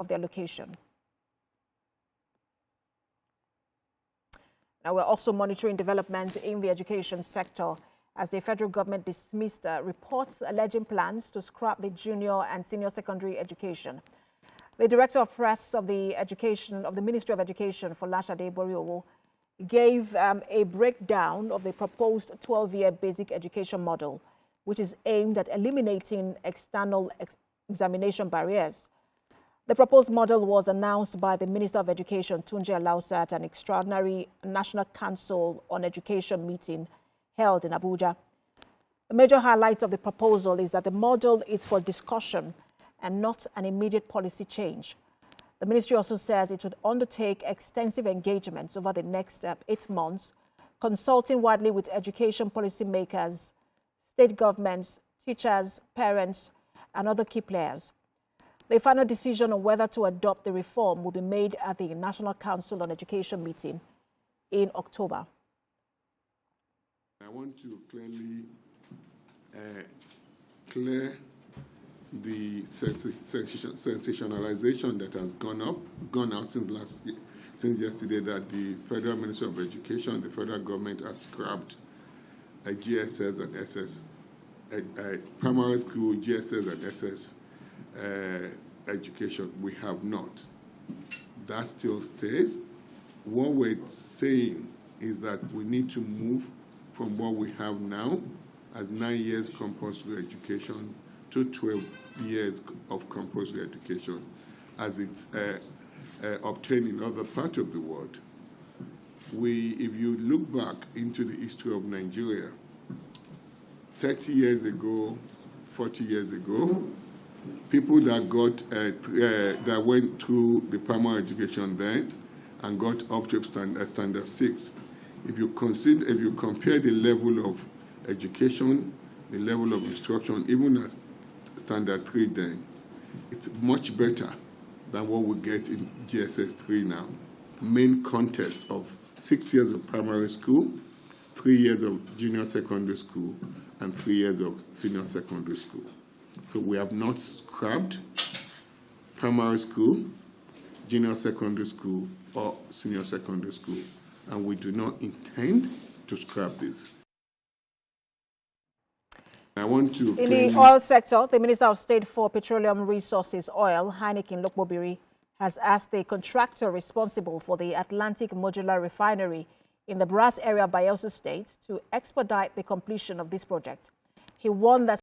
of their location. Now, we're also monitoring developments in the education sector as the federal government dismissed reports alleging plans to scrap the junior and senior secondary education. The director of press of the Ministry of Education, Folashade Boriowo, gave a breakdown of the proposed 12-year basic education model, which is aimed at eliminating external examination barriers. The proposed model was announced by the Minister of Education, Tunji Alausa, at an extraordinary National Council on Education meeting held in Abuja. The major highlights of the proposal is that the model is for discussion and not an immediate policy change. The ministry also says it would undertake extensive engagements over the next 8 months, consulting widely with education policymakers, state governments, teachers, parents, and other key players. The final decision on whether to adopt the reform will be made at the National Council on Education meeting in October. I want to clearly clear the sensationalization that has gone out since yesterday, that the Federal Ministry of Education, the federal government, has scrapped a GSS and SS, a primary school GSS and SS education. We have not. That still stays. What we're saying is that we need to move from what we have now as 9 years compulsory education to 12 years of compulsory education as it's obtained in other parts of the world. If you look back into the history of Nigeria, 30 years ago, 40 years ago, people that that went through the primary education then and got up to standard 6, if you compare the level of education, the level of instruction, even as standard 3 then, it's much better than what we get in GSS 3 now. Main contest of 6 years of primary school, 3 years of junior secondary school, and 3 years of senior secondary school. So we have not scrapped primary school, junior secondary school, or senior secondary school, and we do not intend to scrap this. I want to in the oil sector, the Minister of State for Petroleum Resources, Oil, Heineken Lokbobiri, has asked the contractor responsible for the Atlantic Modular Refinery in the Brass area of Bayelsa State to expedite the completion of this project. He warned that